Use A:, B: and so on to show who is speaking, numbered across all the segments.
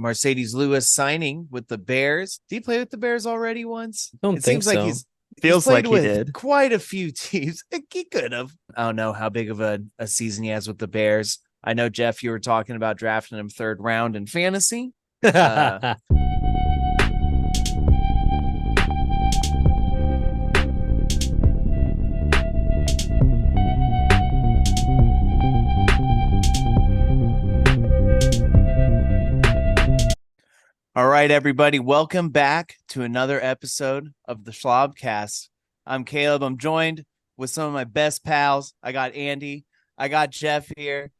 A: Mercedes Lewis signing with the Bears. Did he play with the Bears already once?
B: Don't
A: It
B: think
A: seems like
B: so.
A: he's
C: Feels
A: played
C: like he
A: with
C: did.
A: quite a few teams. He could have. I don't know how big of a season he has with the Bears. I know, Jeff, you were talking about drafting him third round in fantasy. All right, everybody, welcome back to another episode of the Schlabcast. I'm Caleb. I'm joined with some of my best pals. I got Andy. I got Jeff here.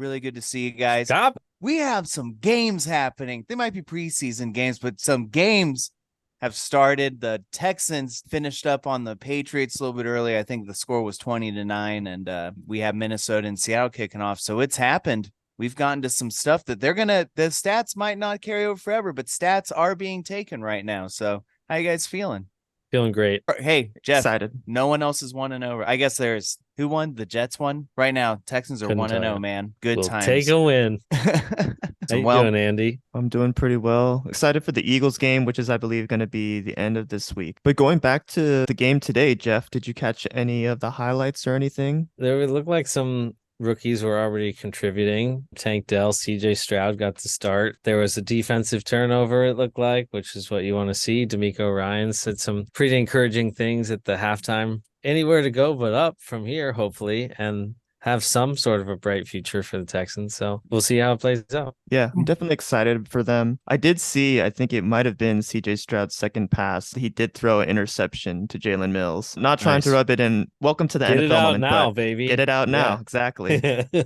A: Really good to see you guys.
B: Stop.
A: We have some games happening. They might be preseason games, but some games have started. The Texans finished up on the Patriots a little bit early. I think the score was 20-9, and we have Minnesota and Seattle kicking off. So it's happened. We've gotten to some stuff that the stats might not carry over forever, but stats are being taken right now. So how you guys feeling?
B: Feeling great.
A: Hey, Jeff,
C: Excited.
A: no one else is 1-0. I guess there's who won? The Jets won right now. Texans are
B: Couldn't
A: 1-0,
B: tell
A: man. Good
B: We'll
A: times.
B: take a win. How you
A: Well,
B: doing, Andy?
C: I'm doing pretty well. Excited for the Eagles game, which is, I believe, going to be the end of this week. But going back to the game today, Jeff, did you catch any of the highlights or anything?
B: There would look like some rookies were already contributing. Tank Dell, CJ Stroud got to start. There was a defensive turnover, it looked like, which is what you want to see. D'Amico Ryan said some pretty encouraging things at the halftime. Anywhere to go but up from here, hopefully, and have some sort of a bright future for the Texans. So we'll see how it plays out.
C: Yeah, I'm definitely excited for them. I did see, I think it might have been CJ Stroud's second pass. He did throw an interception to Jalen Mills. Not trying to
B: Nice.
C: rub it in. Welcome to the
B: Get
C: NFL
B: it out
C: moment,
B: now,
C: but
B: baby.
C: get it out now.
B: Yeah.
C: Exactly.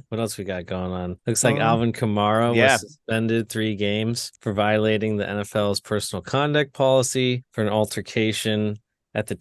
B: What else we got going on? Looks like
C: Um,
B: Alvin Kamara
A: yeah.
B: was suspended 3 games for violating the NFL's personal conduct policy for an altercation at the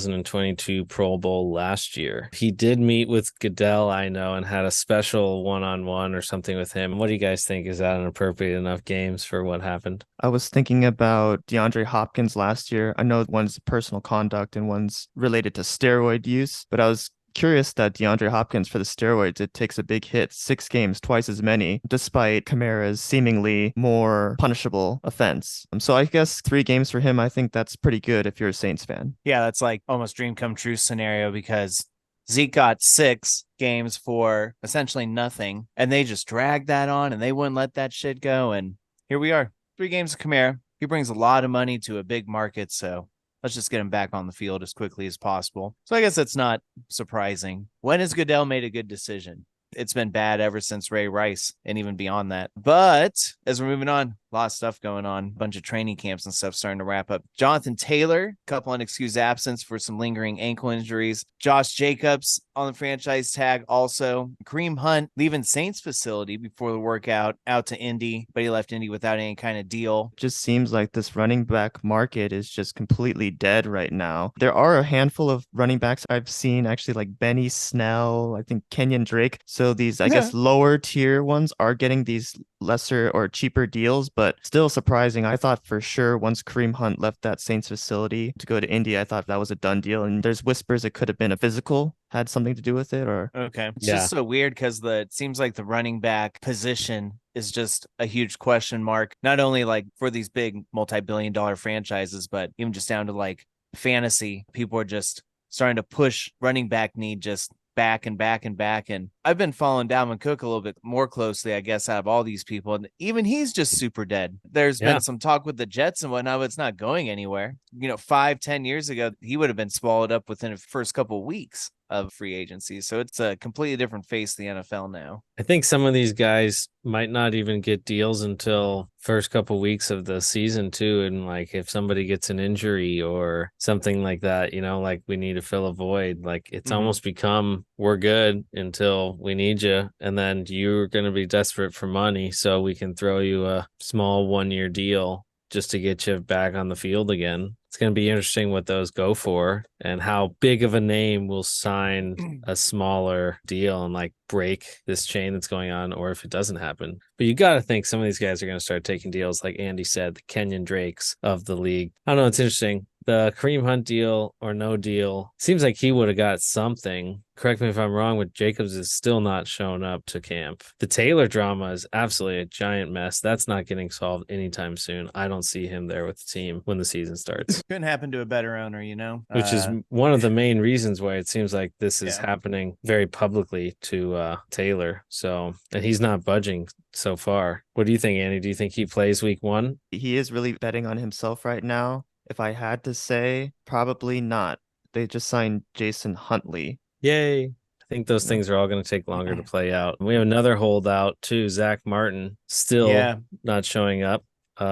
B: 2022 Pro Bowl last year. He did meet with Goodell, I know, and had a special one-on-one or something with him. What do you guys think? Is that an appropriate enough games for what happened?
C: I was thinking about DeAndre Hopkins last year. I know one's personal conduct and one's related to steroid use, but I was curious that DeAndre Hopkins, for the steroids, it takes a big hit, 6 games, twice as many, despite Kamara's seemingly more punishable offense. So I guess 3 games for him, I think that's pretty good if you're a Saints fan.
A: Yeah, that's like almost dream come true scenario because Zeke got 6 games for essentially nothing, and they just dragged that on and they wouldn't let that shit go. And here we are, 3 games of Kamara. He brings a lot of money to a big market, so let's just get him back on the field as quickly as possible. So I guess that's not surprising. When has Goodell made a good decision? It's been bad ever since Ray Rice and even beyond that. But as we're moving on, a lot of stuff going on, a bunch of training camps and stuff starting to wrap up. Jonathan Taylor, a couple unexcused absence for some lingering ankle injuries. Josh Jacobs on the franchise tag also. Kareem Hunt leaving Saints facility before the workout out to Indy, but he left Indy without any kind of deal.
C: Just seems like this running back market is just completely dead right now. There are a handful of running backs I've seen, actually, like Benny Snell, I think Kenyon Drake. So these, I guess, lower tier ones are getting these lesser or cheaper deals, but still surprising. I thought for sure once Kareem Hunt left that Saints facility to go to Indy, I thought that was a done deal. And there's whispers it could have been a physical, had something to do with it, or
A: Okay. It's
B: Yeah.
A: just so weird because it seems like the running back position is just a huge question mark, not only like for these big multi-billion dollar franchises, but even just down to like fantasy. People are just starting to push running back need just back and back and back. And I've been following Dalvin Cook a little bit more closely, I guess, out of all these people. And even he's just super dead. There's
B: Yeah.
A: been some talk with the Jets and whatnot, but it's not going anywhere. 5-10 years ago, he would have been swallowed up within the first couple of weeks of free agency. So it's a completely different face of the NFL now.
B: I think some of these guys might not even get deals until first couple weeks of the season too. And like if somebody gets an injury or something like that, like we need to fill a void, like it's almost become we're good until we need you. And then you're going to be desperate for money. So we can throw you a small 1-year deal just to get you back on the field again. It's going to be interesting what those go for and how big of a name will sign a smaller deal and like break this chain that's going on, or if it doesn't happen. But you got to think some of these guys are going to start taking deals, like Andy said, the Kenyon Drakes of the league. I don't know. It's interesting. the Kareem Hunt deal or no deal, seems like he would have got something. Correct me if I'm wrong, but Jacobs is still not showing up to camp. The Taylor drama is absolutely a giant mess. That's not getting solved anytime soon. I don't see him there with the team when the season starts.
A: Couldn't happen to a better owner,
B: Which is one of the main reasons why it seems like this is happening very publicly to Taylor. So, and he's not budging so far. What do you think, Andy? Do you think he plays week 1?
C: He is really betting on himself right now. If I had to say, probably not. They just signed Jason Huntley.
B: Yay. I think those things are all going to take longer to play out. We have another holdout too, Zach Martin, still not showing up.
A: he's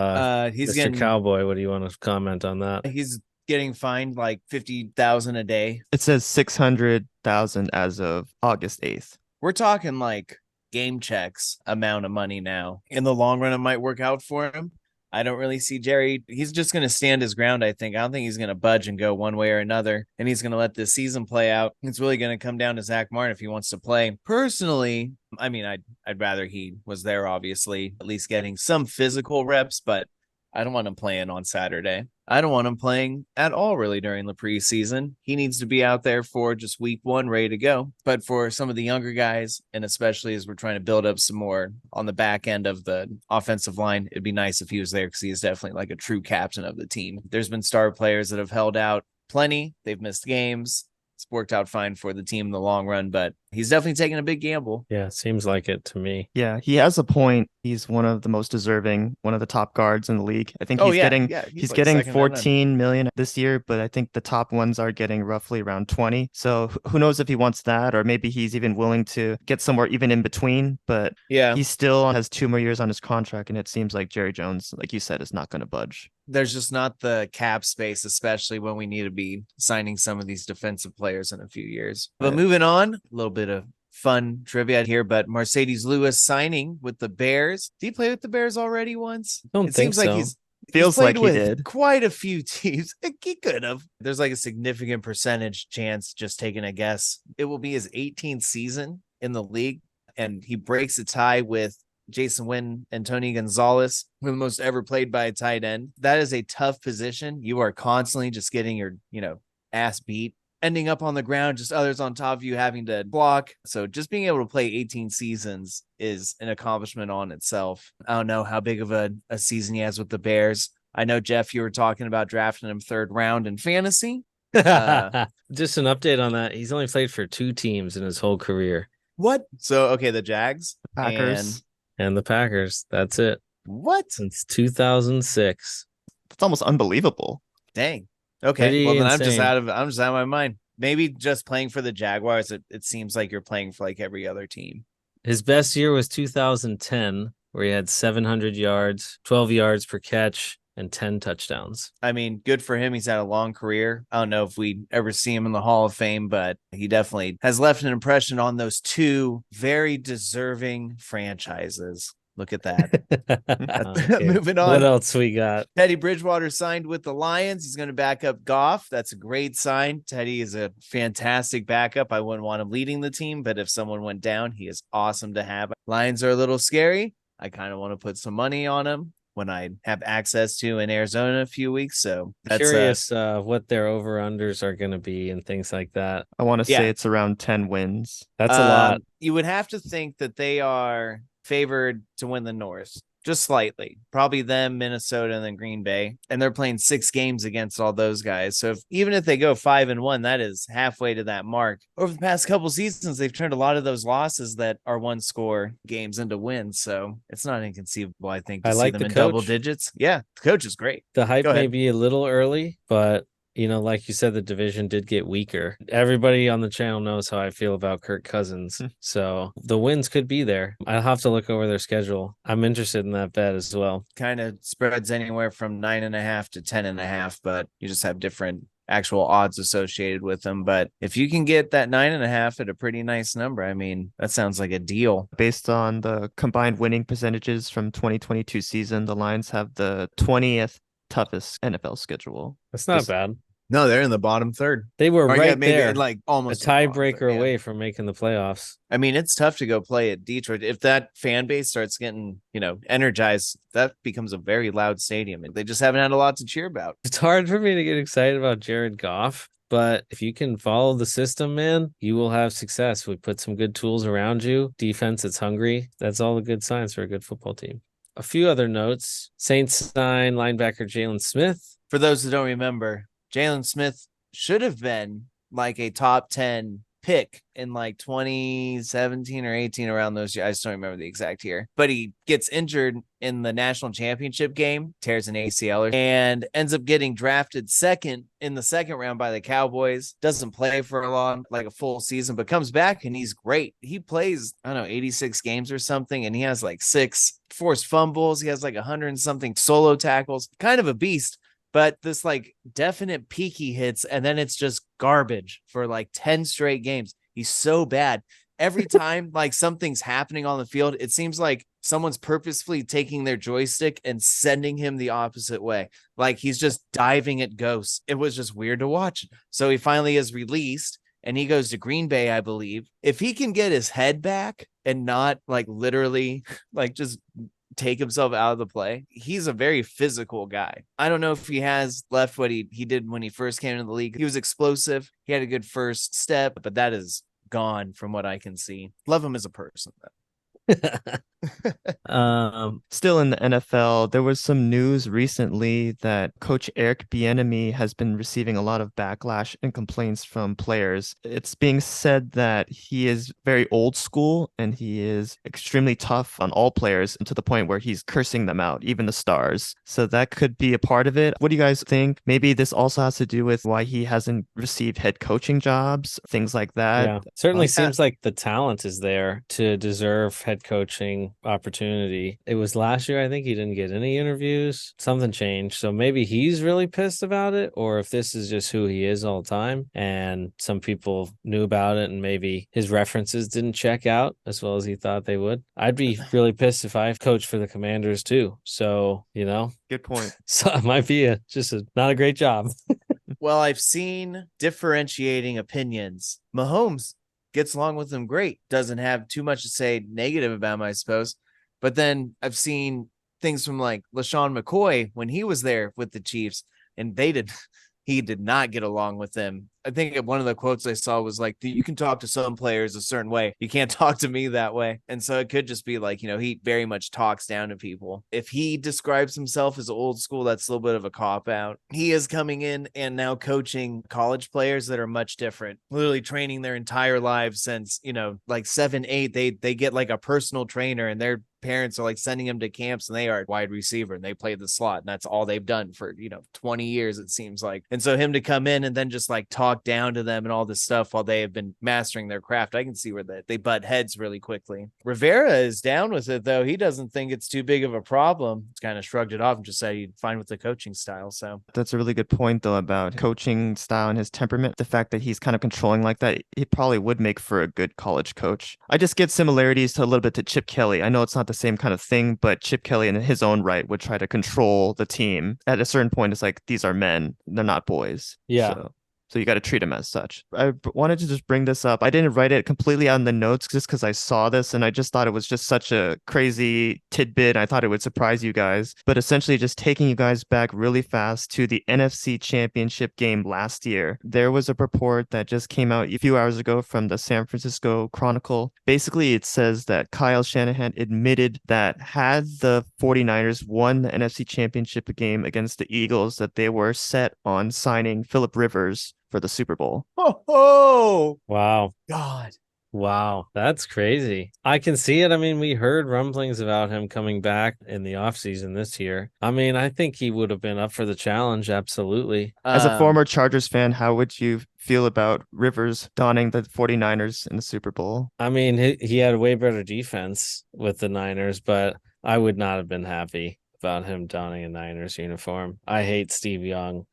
B: Mr.
A: getting
B: Cowboy, what do you want to comment on that?
A: he's getting fined like $50,000 a day.
C: It says 600,000 as of August 8th.
A: We're talking like game checks amount of money now. In the long run, it might work out for him. I don't really see Jerry. He's just going to stand his ground, I think. I don't think he's going to budge and go one way or another. And he's going to let this season play out. It's really going to come down to Zach Martin if he wants to play. Personally, I mean, I'd rather he was there, obviously, at least getting some physical reps, but I don't want him playing on Saturday. I don't want him playing at all really during the preseason. He needs to be out there for just week 1, ready to go. But for some of the younger guys, and especially as we're trying to build up some more on the back end of the offensive line, it'd be nice if he was there because he is definitely like a true captain of the team. There's been star players that have held out plenty. They've missed games. It's worked out fine for the team in the long run, but he's definitely taking a big gamble.
B: Yeah, seems like it to me.
C: Yeah, he has a point. He's one of the most deserving, one of the top guards in the league. I think he's
A: he's like
C: getting
A: second to none.
C: 14 million this year, but I think the top ones are getting roughly around 20. So who knows if he wants that, or maybe he's even willing to get somewhere even in between. But
A: Yeah,
C: he still has 2 more years on his contract, and it seems like Jerry Jones, like you said, is not going to budge.
A: there's just not the cap space, especially when we need to be signing some of these defensive players in a few years. But moving on, a little bit of fun trivia here, but Mercedes Lewis signing with the Bears. Did he play with the Bears already once?
B: Don't
A: It
B: think
A: seems like
B: so.
A: he's
C: Feels
A: played
C: like he
A: with
C: did.
A: quite a few teams. He could have. There's like a significant percentage chance, just taking a guess. It will be his 18th season in the league, and he breaks a tie with Jason Witten and Tony Gonzalez, who are the most ever played by a tight end. That is a tough position. You are constantly just getting your, ass beat, ending up on the ground, just others on top of you having to block. So just being able to play 18 seasons is an accomplishment on itself. I don't know how big of a season he has with the Bears. I know, Jeff, you were talking about drafting him 3rd round in fantasy.
B: Just an update on that. He's only played for 2 teams in his whole career.
A: What? So, okay, the Jags.
C: Packers.
B: And the Packers. That's it.
A: What?
B: Since 2006.
C: It's almost unbelievable.
A: Dang. Okay.
B: Pretty
A: Well, then I'm
B: insane.
A: just out of my mind. Maybe just playing for the Jaguars, it seems like you're playing for like every other team.
B: His best year was 2010, where he had 700 yards, 12 yards per catch, and 10 touchdowns.
A: I mean, good for him. He's had a long career. I don't know if we'd ever see him in the Hall of Fame, but he definitely has left an impression on those 2 very deserving franchises. Look at that.
B: Okay.
A: Moving on.
B: What else we got?
A: Teddy Bridgewater signed with the Lions. He's going to back up Goff. That's a great sign. Teddy is a fantastic backup. I wouldn't want him leading the team, but if someone went down, he is awesome to have. Lions are a little scary. I kind of want to put some money on him when I have access to in Arizona in a few weeks. So that's
B: Curious what their over-unders are going to be and things like that.
C: I want to say it's around 10 wins.
B: That's a lot.
A: You would have to think that they are favored to win the North. Just slightly, probably them, Minnesota, and then Green Bay, and they're playing 6 games against all those guys. So even if they go 5-1, that is halfway to that mark. Over the past couple seasons, they've turned a lot of those losses that are 1-score games into wins. So it's not inconceivable, I think, to see them in double digits. Yeah, the coach is great.
B: The hype may be a little early, but like you said, the division did get weaker. Everybody on the channel knows how I feel about Kirk Cousins. So the wins could be there. I'll have to look over their schedule. I'm interested in that bet as well.
A: Kind of spreads anywhere from 9.5 to 10.5, but you just have different actual odds associated with them. But if you can get that 9.5 at a pretty nice number, I mean, that sounds like a deal.
C: Based on the combined winning percentages from 2022 season, the Lions have the 20th toughest NFL schedule.
B: That's not bad.
A: No, they're in the bottom third.
B: They were
A: Or yeah,
B: right
A: maybe
B: there,
A: like
B: a
A: almost in the bottom
B: tiebreaker
A: third, yeah.
B: away from making the playoffs.
A: I mean, it's tough to go play at Detroit. If that fan base starts getting, energized, that becomes a very loud stadium. And they just haven't had a lot to cheer about.
B: It's hard for me to get excited about Jared Goff, but if you can follow the system, man, you will have success. We put some good tools around you. Defense that's hungry. That's all the good signs for a good football team. A few other notes. Saints sign linebacker Jalen Smith.
A: For those who don't remember, Jalen Smith should have been like a top 10 pick in like 2017 or 18, around those years. I just don't remember the exact year, but he gets injured in the national championship game, tears an ACL, and ends up getting drafted second in the second round by the Cowboys. Doesn't play for a full season, but comes back and he's great. He plays, I don't know, 86 games or something, and he has like 6 forced fumbles. He has like 100 and something solo tackles. Kind of a beast. But this like definite peak he hits, and then it's just garbage for like 10 straight games. He's so bad. Every time like something's happening on the field, it seems like someone's purposefully taking their joystick and sending him the opposite way. Like he's just diving at ghosts. It was just weird to watch. So he finally is released and he goes to Green Bay, I believe. If he can get his head back and not like literally like just take himself out of the play, he's a very physical guy. I don't know if he has left what he did when he first came into the league. He was explosive. He had a good first step, but that is gone from what I can see. Love him as a person, though.
C: Still in the NFL, there was some news recently that Coach Eric Bienemy has been receiving a lot of backlash and complaints from players. It's being said that he is very old school and he is extremely tough on all players, and to the point where he's cursing them out, even the stars. So that could be a part of it. What do you guys think? Maybe this also has to do with why he hasn't received head coaching jobs, things like that.
B: Yeah, certainly seems like the talent is there to deserve head coaching opportunity. It was last year, I think he didn't get any interviews. Something changed. So maybe he's really pissed about it, or if this is just who he is all the time and some people knew about it and maybe his references didn't check out as well as he thought they would. I'd be really pissed if I coached for the Commanders too. So,
C: Good point.
B: so it might be not a great job.
A: Well, I've seen differentiating opinions. Mahomes gets along with them great. Doesn't have too much to say negative about him, I suppose. But then I've seen things from like LaShawn McCoy when he was there with the Chiefs, and he did not get along with them. I think one of the quotes I saw was like, you can talk to some players a certain way. You can't talk to me that way. And so it could just be like, he very much talks down to people. If he describes himself as old school, that's a little bit of a cop out. He is coming in and now coaching college players that are much different, literally training their entire lives since, like 7, 8, they get like a personal trainer and their parents are like sending them to camps and they are wide receiver and they play the slot. And that's all they've done for, 20 years, it seems like. And so him to come in and then just like talk down to them and all this stuff while they have been mastering their craft, I can see where they butt heads really quickly. Rivera is down with it, though. He doesn't think it's too big of a problem. He's kind of shrugged it off and just said he'd fine with the coaching style. So
C: that's a really good point, though, about coaching style and his temperament. The fact that he's kind of controlling like that, he probably would make for a good college coach. I just get similarities to a little bit to Chip Kelly. I know it's not the same kind of thing, but Chip Kelly in his own right would try to control the team. At a certain point, it's like, these are men. They're not boys.
B: Yeah.
C: So you got to treat them as such. I wanted to just bring this up. I didn't write it completely on the notes just because I saw this and I just thought it was just such a crazy tidbit. I thought it would surprise you guys. But essentially just taking you guys back really fast to the NFC Championship game last year. There was a report that just came out a few hours ago from the San Francisco Chronicle. Basically, it says that Kyle Shanahan admitted that had the 49ers won the NFC Championship game against the Eagles, that they were set on signing Phillip Rivers for the Super Bowl.
A: Oh,
B: wow.
A: God.
B: Wow, that's crazy. I can see it. I mean, we heard rumblings about him coming back in the offseason this year. I mean, I think he would have been up for the challenge. Absolutely.
C: As a former Chargers fan, how would you feel about Rivers donning the 49ers in the Super Bowl?
B: I mean, he had a way better defense with the Niners, but I would not have been happy about him donning a Niners uniform. I hate Steve Young.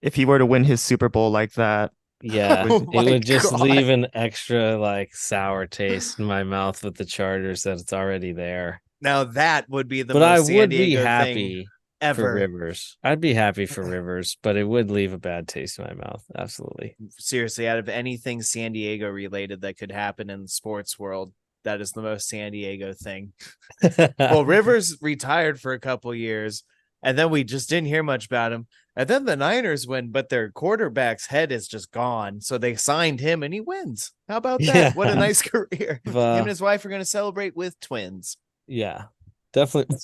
C: If he were to win his Super Bowl like that,
B: yeah,
A: Oh
B: it would just
A: God.
B: leave an extra like sour taste in my mouth with the Chargers that it's already there.
A: Now that would be the
B: But
A: most
B: I
A: San
B: would be
A: Diego
B: happy
A: thing. ever.
B: Rivers. I'd be happy for Rivers, but it would leave a bad taste in my mouth. Absolutely.
A: Seriously, out of anything San Diego related that could happen in the sports world, that is the most San Diego thing. Well, Rivers retired for a couple years, and then we just didn't hear much about him. And then the Niners win, but their quarterback's head is just gone. So they signed him and he wins. How about that?
B: Yeah.
A: What a nice career. Him
B: Uh,
A: and his wife are going to celebrate with twins.
B: yeah, definitely.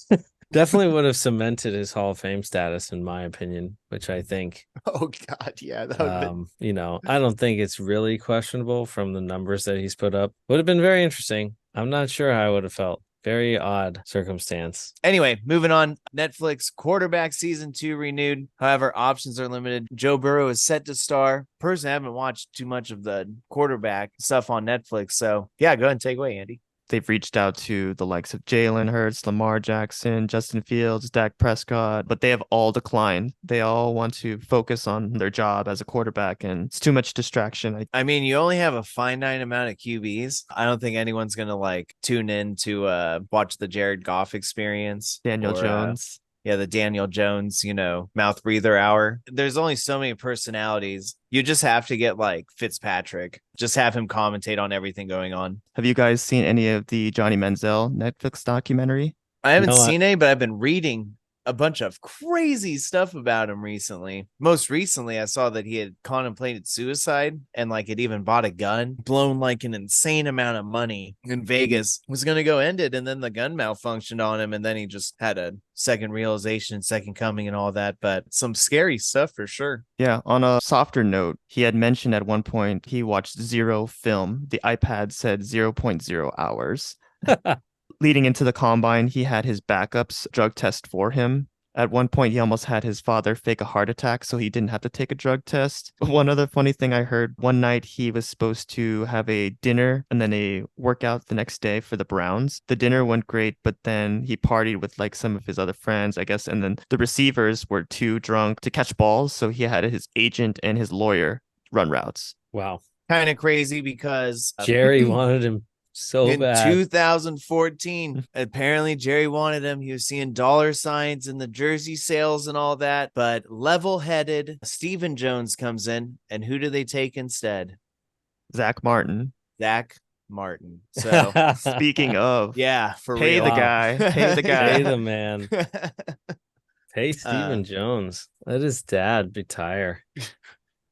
B: Definitely would have cemented his Hall of Fame status, in my opinion, which I think,
A: Oh, God. Yeah. That would have been...
B: you know, I don't think it's really questionable from the numbers that he's put up. Would have been very interesting. I'm not sure how I would have felt. Very odd circumstance.
A: Anyway, moving on. Netflix quarterback season 2 renewed. However, options are limited. Joe Burrow is set to star. Personally, I haven't watched too much of the quarterback stuff on Netflix. So, yeah, go ahead and take away, Andy.
C: They've reached out to the likes of Jalen Hurts, Lamar Jackson, Justin Fields, Dak Prescott, but they have all declined. They all want to focus on their job as a quarterback, and it's too much distraction.
A: I mean, you only have a finite amount of QBs. I don't think anyone's going to like tune in to watch the Jared Goff experience.
C: Daniel Jones.
A: The Daniel Jones, mouth breather hour. There's only so many personalities. You just have to get like Fitzpatrick. Just have him commentate on everything going on.
C: Have you guys seen any of the Johnny Manziel Netflix documentary?
A: I haven't seen any, but I've been reading a bunch of crazy stuff about him recently. Most recently, I saw that he had contemplated suicide and like had even bought a gun, blown like an insane amount of money in Vegas, was going to go end it. And then the gun malfunctioned on him. And then he just had a second realization, second coming and all that. But some scary stuff for sure.
C: Yeah. On a softer note, he had mentioned at one point he watched zero film. The iPad said 0.0 hours. Leading into the combine, he had his backups drug test for him. At one point, he almost had his father fake a heart attack so he didn't have to take a drug test. One other funny thing I heard, one night he was supposed to have a dinner and then a workout the next day for the Browns. The dinner went great, but then he partied with like some of his other friends, I guess. And then the receivers were too drunk to catch balls. So he had his agent and his lawyer run routes.
B: Wow.
A: Kind of crazy because
B: Jerry wanted him so
A: in
B: bad.
A: 2014, apparently Jerry wanted him. He was seeing dollar signs in the jersey sales and all that. But level-headed Stephen Jones comes in, and who do they take instead?
C: Zach Martin.
A: Zach Martin. So
C: speaking of,
A: yeah, for
C: pay
A: real.
C: the guy, pay the guy,
B: Pay the man. Pay Stephen Jones. Let his dad retire.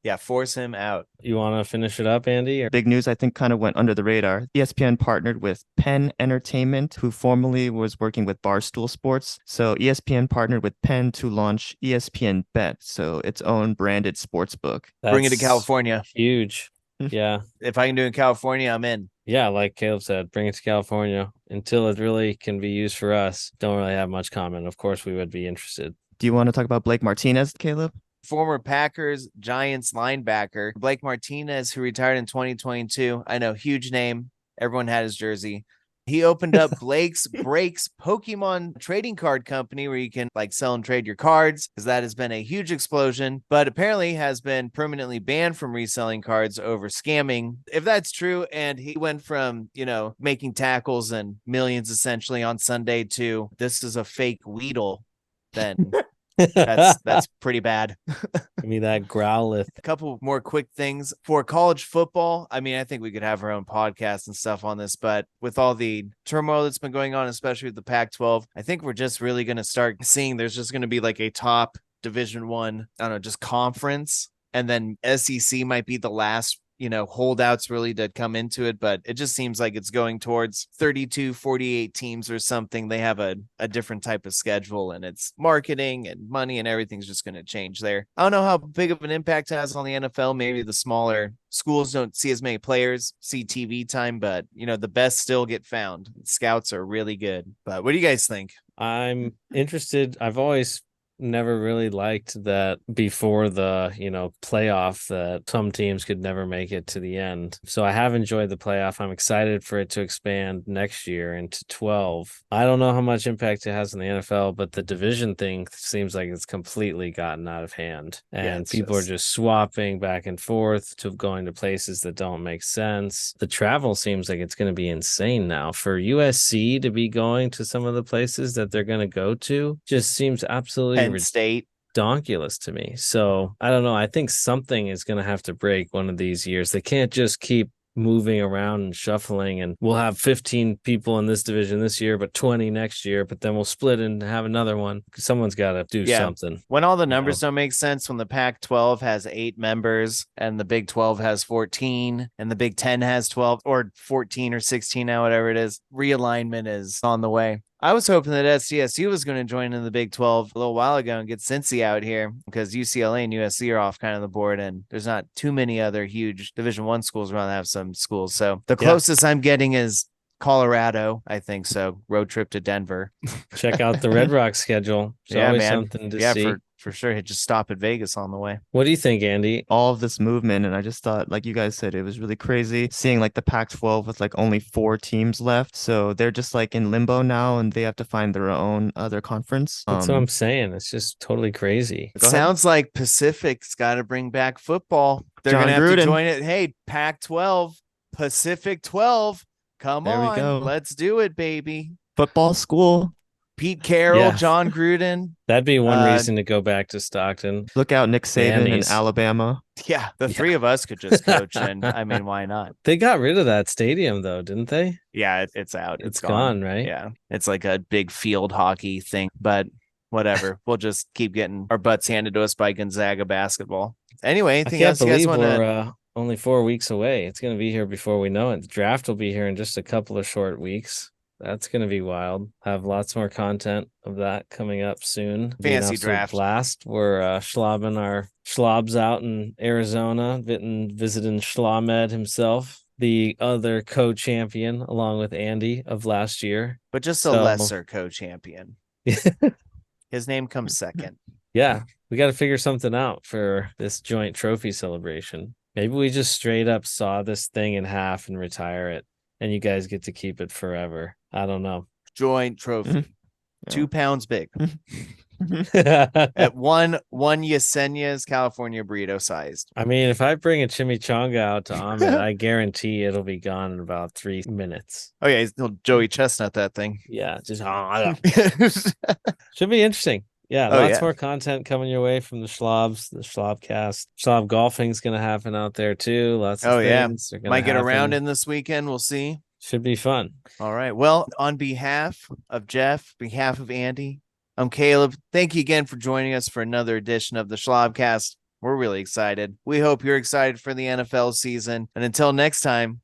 A: Yeah, force him out.
B: You want to finish it up, Andy?
C: Big news, I think, kind of went under the radar. ESPN partnered with Penn Entertainment, who formerly was working with Barstool Sports. So ESPN partnered with Penn to launch ESPN Bet, so its own branded sports book.
A: Bring it to California.
B: Huge. Yeah.
A: If I can do it in California, I'm in.
B: Yeah, like Caleb said, bring it to California. Until it really can be used for us, don't really have much comment. Of course, we would be interested.
C: Do you want to talk about Blake Martinez, Caleb?
A: Former Packers Giants linebacker Blake Martinez, who retired in 2022. I know, huge name. Everyone had his jersey. He opened up Blake's Breaks Pokemon trading card company where you can like sell and trade your cards, because that has been a huge explosion, but apparently has been permanently banned from reselling cards over scamming. If that's true, and he went from, making tackles and millions essentially on Sunday to this is a fake Weedle, then that's pretty bad.
B: Give me that Growlithe.
A: A couple more quick things for college football. I mean, I think we could have our own podcast and stuff on this, but with all the turmoil that's been going on, especially with the Pac-12, I think we're just really going to start seeing there's just going to be like a top Division One, I don't know, just conference, and then SEC might be the last holdouts really to come into it, but it just seems like it's going towards 32, 48 teams or something. They have a different type of schedule, and it's marketing and money and everything's just going to change there. I don't know how big of an impact it has on the NFL. Maybe the smaller schools don't see as many players, see TV time, but the best still get found. Scouts are really good. But what do you guys think?
B: I'm interested. I've always never really liked that before the, playoff that some teams could never make it to the end. So I have enjoyed the playoff. I'm excited for it to expand next year into 12. I don't know how much impact it has on the NFL, but the division thing seems like it's completely gotten out of hand. And people are just swapping back and forth to going to places that don't make sense. The travel seems like it's going to be insane now. For USC to be going to some of the places that they're going to go to just seems absolutely
A: Penn State.
B: Donkulous to me. So I don't know. I think something is going to have to break one of these years. They can't just keep moving around and shuffling, and we'll have 15 people in this division this year, but 20 next year, but then we'll split and have another one. Someone's got to do something.
A: When all the numbers don't make sense, when the Pac-12 has 8 members and the Big 12 has 14 and the Big 10 has 12 or 14 or 16 now, whatever it is, realignment is on the way. I was hoping that SDSU was going to join in the Big 12 a little while ago and get Cincy out here, because UCLA and USC are off kind of the board, and there's not too many other huge Division I schools around that have some schools. So the closest I'm getting is Colorado, I think so. Road trip to Denver.
B: Check out the Red Rock schedule. There's always something to see.
A: For sure. Just stop at Vegas on the way.
B: What do you think, Andy?
C: All of this movement, and I just thought, like you guys said, it was really crazy seeing like the Pac-12 with like only 4 teams left. So they're just like in limbo now, and they have to find their own other conference.
B: That's what I'm saying. It's just totally crazy.
A: It sounds like Pacific's got to bring back football. They're going to have to join it. Hey, Pac-12, Pacific 12. Come on.
C: We go.
A: Let's do it, baby.
C: Football school.
A: Pete Carroll, John Gruden.
B: That'd be one reason to go back to Stockton.
C: Look out, Nick Saban in Alabama.
A: Yeah, the 3 of us could just coach, and I mean, why not?
B: They got rid of that stadium, though, didn't they?
A: Yeah, it's out.
B: It's gone, right?
A: Yeah, it's like a big field hockey thing, but whatever. We'll just keep getting our butts handed to us by Gonzaga basketball. Anyway, anything else you guys want to...
B: Only 4 weeks away. It's going to be here before we know it. The draft will be here in just a couple of short weeks. That's going to be wild. Have lots more content of that coming up soon.
A: Fancy draft.
B: Blast. We're schlobbing our schlobs out in Arizona, visiting Schlamed himself, the other co-champion, along with Andy of last year.
A: But just a lesser co-champion. His name comes second.
B: Yeah, we got to figure something out for this joint trophy celebration. Maybe we just straight up saw this thing in half and retire it, and you guys get to keep it forever. I don't know.
A: Joint trophy. 2 pounds big. At one Yesenia's California burrito sized.
B: I mean, if I bring a chimichanga out to Ahmed, I guarantee it'll be gone in about 3 minutes.
A: Oh, yeah. He'll Joey Chestnut that thing.
B: Yeah. Just should be interesting. Yeah, lots more content coming your way from the Schlabs, the Schlabcast. Schlab golfing's going to happen out there too. Lots of things.
A: Might get around in this weekend. We'll see.
B: Should be fun.
A: All right. Well, on behalf of Jeff, behalf of Andy, I'm Caleb. Thank you again for joining us for another edition of the Schlabcast. We're really excited. We hope you're excited for the NFL season. And until next time,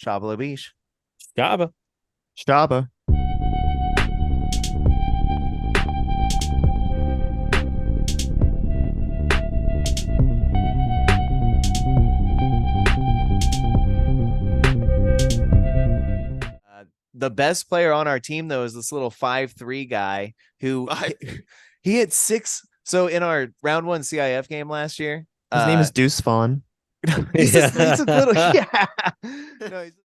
A: Shabba la beesh.
B: Shabba.
C: Shabba.
A: The best player on our team, though, is this little 5'3" guy who he hit 6. So in our round 1 CIF game last year,
C: his name is Deuce Vaughn.
A: He's a little, No,